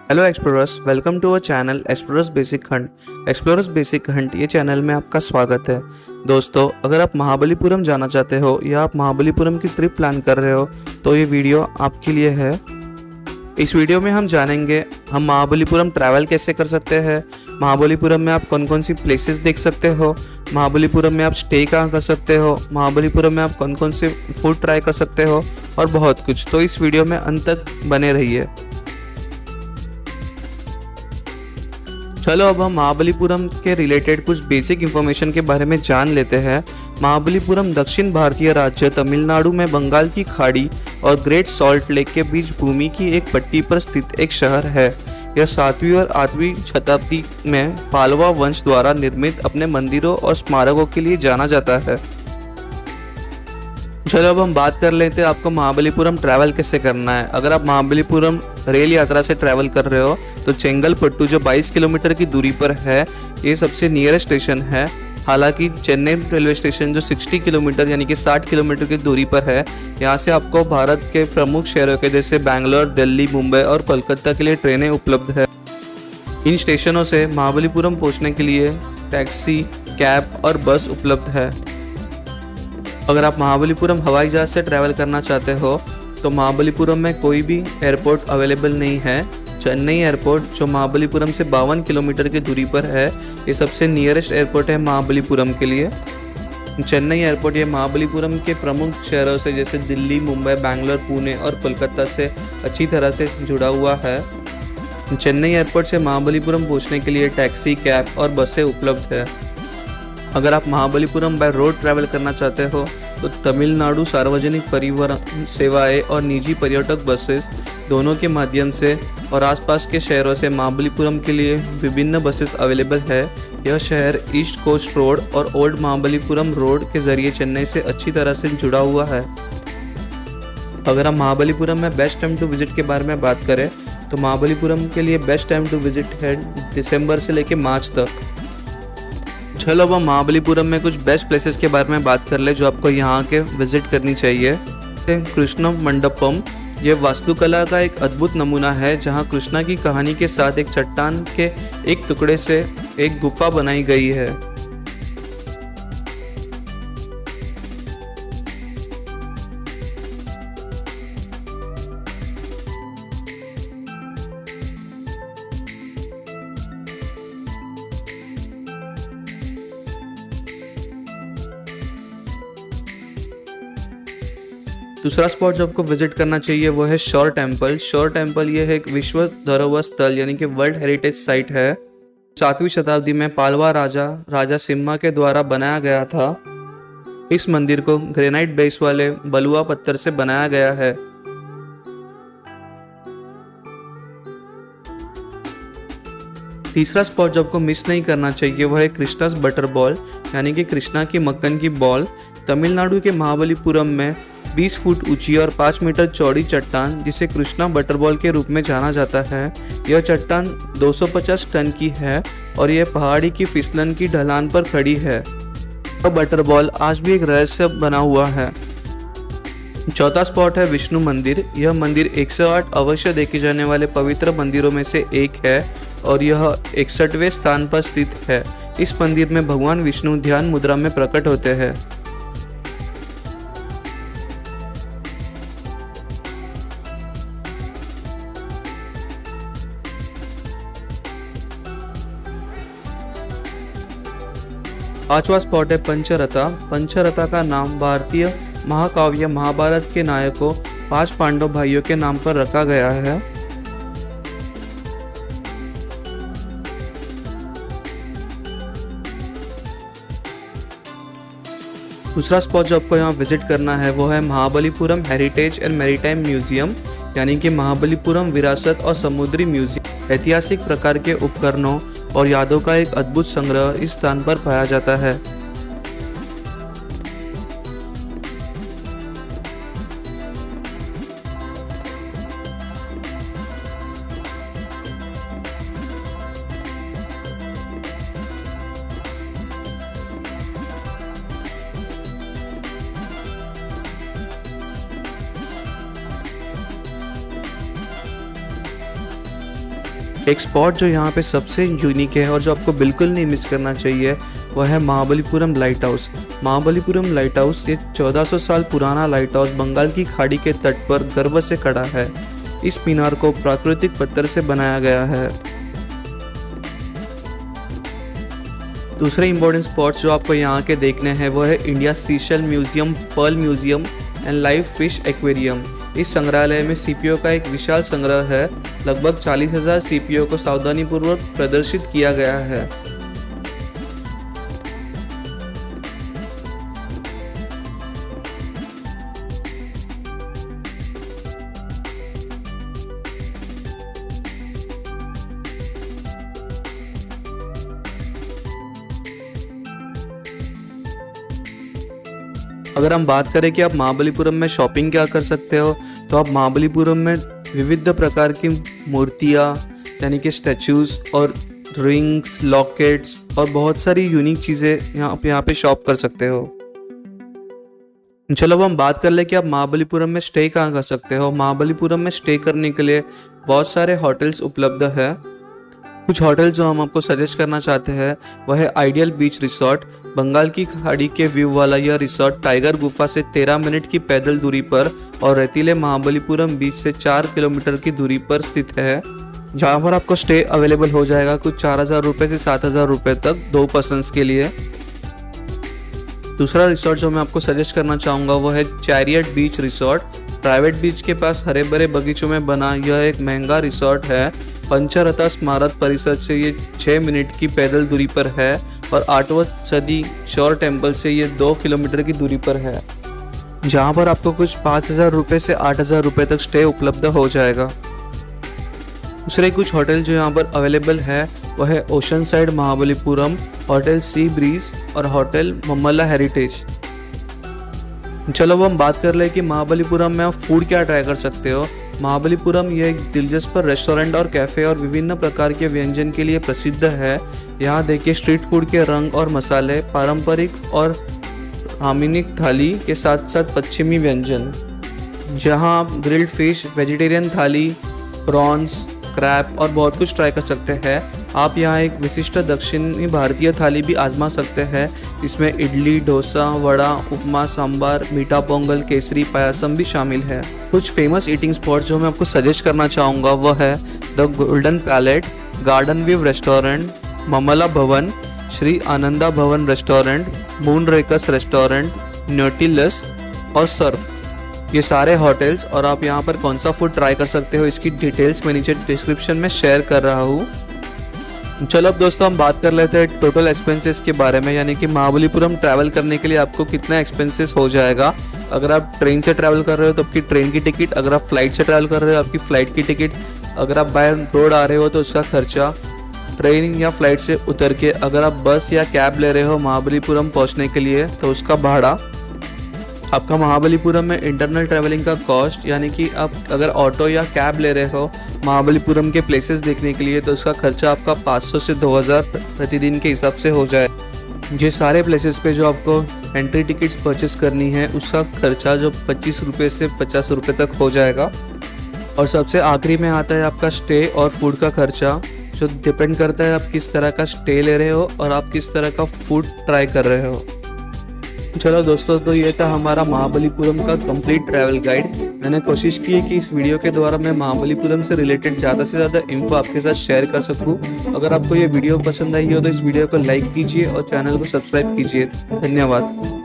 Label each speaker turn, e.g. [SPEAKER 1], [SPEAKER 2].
[SPEAKER 1] Hello explorers, welcome to our channel explorers basic hunt. Explorers basic hunt ये channel में आपका स्वागत है। दोस्तों, अगर आप महाबलीपुरम जाना चाहते हो या आप महाबलीपुरम की ट्रिप प्लान कर रहे हो तो ये वीडियो आपके लिए है। इस वीडियो में हम जानेंगे हम महाबलीपुरम ट्रैवल कैसे कर सकते हैं, महाबलीपुरम में आप कौन कौन सी प्लेसेस देख सकते हो, महाबलीपुरम में आप स्टे कहाँ कर सकते हो, महाबलीपुरम में आप कौन कौन से फूड ट्राई कर सकते हो और बहुत कुछ। तो इस वीडियो में अंत तक बने रहिए। चलो अब हम महाबलीपुरम के रिलेटेड कुछ बेसिक इंफॉर्मेशन के बारे में जान लेते हैं। महाबलीपुरम दक्षिण भारतीय राज्य तमिलनाडु में बंगाल की खाड़ी और ग्रेट सॉल्ट लेक के बीच भूमि की एक पट्टी पर स्थित एक शहर है। यह 7वीं और 8वीं शताब्दी में पालवा वंश द्वारा निर्मित अपने मंदिरों और स्मारकों के लिए जाना जाता है। चलो अब हम बात कर लेते हैं आपको महाबलीपुरम ट्रैवल कैसे करना है। अगर आप महाबलीपुरम रेल यात्रा से ट्रैवल कर रहे हो तो चेंगलपट्टू जो 22 किलोमीटर की दूरी पर है, ये सबसे नियरेस्ट स्टेशन है। हालांकि चेन्नई रेलवे स्टेशन जो 60 किलोमीटर यानी कि 60 किलोमीटर की दूरी पर है, यहाँ से आपको भारत के प्रमुख शहरों के जैसे बैंगलोर, दिल्ली, मुंबई और कोलकाता के लिए ट्रेनें उपलब्ध है। इन स्टेशनों से महाबलीपुरम पहुँचने के लिए टैक्सी, कैब और बस उपलब्ध है। अगर आप महाबलीपुरम हवाई जहाज से ट्रैवल करना चाहते हो तो महाबलीपुरम में कोई भी एयरपोर्ट अवेलेबल नहीं है। चेन्नई एयरपोर्ट जो महाबलीपुरम से 52 किलोमीटर की दूरी पर है, ये सबसे नियरेस्ट एयरपोर्ट है महाबलीपुरम के लिए। चेन्नई एयरपोर्ट ये महाबलीपुरम के प्रमुख शहरों से जैसे दिल्ली, मुंबई, बैंगलोर, पुणे और कोलकाता से अच्छी तरह से जुड़ा हुआ है। चेन्नई एयरपोर्ट से महाबलीपुरम पहुँचने के लिए टैक्सी, कैब और बसें उपलब्ध है। अगर आप महाबलीपुरम बाय रोड ट्रैवल करना चाहते हो तो तमिलनाडु सार्वजनिक परिवहन सेवाएं और निजी पर्यटक बसेस दोनों के माध्यम से और आसपास के शहरों से महाबलीपुरम के लिए विभिन्न बसेस अवेलेबल है। यह शहर ईस्ट कोस्ट रोड और ओल्ड महाबलीपुरम रोड के जरिए चेन्नई से अच्छी तरह से जुड़ा हुआ है। अगर हम महाबलीपुरम में बेस्ट टाइम टू विजिट के बारे में बात करें तो महाबलीपुरम के लिए बेस्ट टाइम टू विजिट है दिसंबर से लेकर मार्च तक। चलो अब हम महाबलीपुरम में कुछ बेस्ट प्लेसेस के बारे में बात कर ले जो आपको यहाँ के विजिट करनी चाहिए। कृष्ण मंडपम ये वास्तुकला का एक अद्भुत नमूना है जहाँ कृष्णा की कहानी के साथ एक चट्टान के एक टुकड़े से एक गुफा बनाई गई है। दूसरा स्पॉट जो आपको विजिट करना चाहिए वो है शोर टेम्पल। शोर टेम्पल ये है एक विश्व धरोहर स्थल यानी कि वर्ल्ड हेरिटेज साइट है। 7वीं शताब्दी में पालवा राजा सिम्हा के द्वारा बनाया गया था। इस मंदिर को ग्रेनाइट बेस वाले बलुआ पत्थर से बनाया गया है। तीसरा स्पॉट जो आपको मिस नहीं करना चाहिए वो है कृष्णास बटर बॉल यानी कि कृष्णा की मक्खन की बॉल। तमिलनाडु के महाबलीपुरम में 20 फुट ऊंची और 5 मीटर चौड़ी चट्टान जिसे कृष्णा बटरबॉल के रूप में जाना जाता है। यह चट्टान 250 टन की है और यह पहाड़ी की फिसलन की ढलान पर खड़ी है। यह बटरबॉल आज भी एक रहस्य बना हुआ है। चौथा स्पॉट है विष्णु मंदिर। यह मंदिर 108 अवश्य देखे जाने वाले पवित्र मंदिरों में से एक है और यह 61वें स्थान पर स्थित है। इस मंदिर में भगवान विष्णु ध्यान मुद्रा में प्रकट होते हैं। पांचवा स्पॉट है पंचरथा। पंचरथा का नाम भारतीय महाकाव्य महाभारत के नायकों 5 पांडव भाइयों के नाम पर रखा गया है। दूसरा स्पॉट जो आपको यहाँ विजिट करना है वो है Mahabalipuram heritage and maritime museum यानी कि महाबलीपुरम विरासत और समुद्री म्यूजियम। ऐतिहासिक प्रकार के उपकरणों और यादों का एक अद्भुत संग्रह इस स्थान पर पाया जाता है। एक स्पॉट जो यहाँ पे सबसे यूनिक है और जो आपको बिल्कुल नहीं मिस करना चाहिए वह है Mahabalipuram light house. Mahabalipuram light house ये 1400 साल पुराना लाइट हाउस बंगाल की खाड़ी के तट पर गर्व से खड़ा है। इस मीनार को प्राकृतिक पत्थर से बनाया गया है। दूसरे इम्पोर्टेंट स्पॉट्स जो आपको यहाँ के देखने हैं वो है India seashell museum, pearl museum and live fish aquarium. इस संग्रहालय में सीपीओ का एक विशाल संग्रह है। लगभग 40,000 सीपीओ को सावधानीपूर्वक प्रदर्शित किया गया है। अगर हम बात करें कि आप महाबलीपुरम में शॉपिंग क्या कर सकते हो, तो आप महाबलीपुरम में विविध प्रकार की मूर्तियाँ यानी कि स्टैचूज़ और रिंग्स, लॉकेट्स और बहुत सारी यूनिक चीज़ें यहाँ पे शॉप कर सकते हो। चलो अब हम बात कर ले कि आप महाबलीपुरम में स्टे कहाँ कर सकते हो। महाबलीपुरम में स्टे करने के लिए बहुत सारे होटल्स उपलब्ध है। कुछ होटल जो हम आपको सजेस्ट करना चाहते हैं वह है आइडियल बीच रिसोर्ट। बंगाल की खाड़ी के व्यू वाला यह रिसोर्ट टाइगर गुफा से 13 मिनट की पैदल दूरी पर और रेतीले महाबलीपुरम बीच से 4 किलोमीटर की दूरी पर स्थित है, जहाँ पर आपको स्टे अवेलेबल हो जाएगा कुछ 4,000 रुपये से 7,000 रुपये तक 2 पर्सन्स के लिए। दूसरा रिसोर्ट जो मैं आपको सजेस्ट करना चाहूँगा वो है चैरियट बीच रिसोर्ट। प्राइवेट बीच के पास हरे भरे बगीचों में बना यह एक महंगा रिसोर्ट है। पंचरथा स्मारक परिसर से ये 6 मिनट की पैदल दूरी पर है और 8वीं सदी शोर टेम्पल से ये 2 किलोमीटर की दूरी पर है, जहाँ पर आपको कुछ 5,000 रुपये से 8,000 रुपये तक स्टे उपलब्ध हो जाएगा। दूसरे कुछ होटल जो यहाँ पर अवेलेबल है वह है ocean side Mahabalipuram, hotel sea breeze और होटल मम्मला हेरिटेज। चलो अब हम बात कर ले कि महाबलीपुरम में आप फूड क्या ट्राई कर सकते हो। महाबलीपुरम यह एक दिलचस्प रेस्टोरेंट और कैफ़े और विभिन्न प्रकार के व्यंजन के लिए प्रसिद्ध है। यहाँ देखिए स्ट्रीट फूड के रंग और मसाले, पारंपरिक और आमिनिक थाली के साथ साथ पश्चिमी व्यंजन, जहाँ आप ग्रिल्ड फिश, वेजिटेरियन थाली, प्रॉन्स, क्रैब और बहुत कुछ ट्राई कर सकते हैं। आप यहाँ एक विशिष्ट दक्षिणी भारतीय थाली भी आजमा सकते हैं। इसमें इडली, डोसा, वड़ा, उपमा, सांबार, मीठा पोंगल, केसरी, पायासम भी शामिल है। कुछ फेमस ईटिंग स्पॉट्स जो मैं आपको सजेस्ट करना चाहूँगा वह है the Golden Palette, Garden View restaurant, Mamalla Bhavan, Shri Ananda Bhavan restaurant, Moon Rakers restaurant, Nautilus और सर्फ। ये सारे होटल्स और आप यहाँ पर कौन सा फूड ट्राई कर सकते हो इसकी डिटेल्स मैं नीचे डिस्क्रिप्शन में शेयर कर रहा हूँ। चलो अब दोस्तों हम बात कर लेते हैं टोटल एक्सपेंसेस के बारे में, यानी कि महाबलीपुरम ट्रैवल करने के लिए आपको कितना एक्सपेंसेस हो जाएगा। अगर आप ट्रेन से ट्रैवल कर रहे हो तो आपकी ट्रेन की टिकट, अगर आप फ्लाइट से ट्रैवल कर रहे हो आपकी फ़्लाइट की टिकट, अगर आप बाय रोड आ रहे हो तो उसका खर्चा, ट्रेन या फ्लाइट से उतर के अगर आप बस या कैब ले रहे हो महाबलीपुरम पहुँचने के लिए तो उसका भाड़ा, आपका महाबलीपुरम में इंटरनल ट्रैवलिंग का कॉस्ट, यानी कि आप अगर ऑटो या कैब ले रहे हो महाबलीपुरम के प्लेसेस देखने के लिए तो उसका खर्चा आपका 500 से 2,000 प्रतिदिन के हिसाब से हो जाए। ये सारे प्लेसेस पे जो आपको एंट्री टिकट्स परचेस करनी है उसका खर्चा जो 25 रुपये से 50 रुपये तक हो जाएगा। और सबसे आखिरी में आता है आपका स्टे और फूड का खर्चा, जो डिपेंड करता है आप किस तरह का स्टे ले रहे हो और आप किस तरह का फूड ट्राई कर रहे हो। चलो दोस्तों, तो ये था हमारा महाबलीपुरम का कंप्लीट ट्रैवल गाइड। मैंने कोशिश की है कि इस वीडियो के द्वारा मैं महाबलीपुरम से रिलेटेड ज़्यादा से ज़्यादा इन्फो आपके साथ शेयर कर सकूं। अगर आपको ये वीडियो पसंद आई हो तो इस वीडियो को लाइक कीजिए और चैनल को सब्सक्राइब कीजिए। धन्यवाद।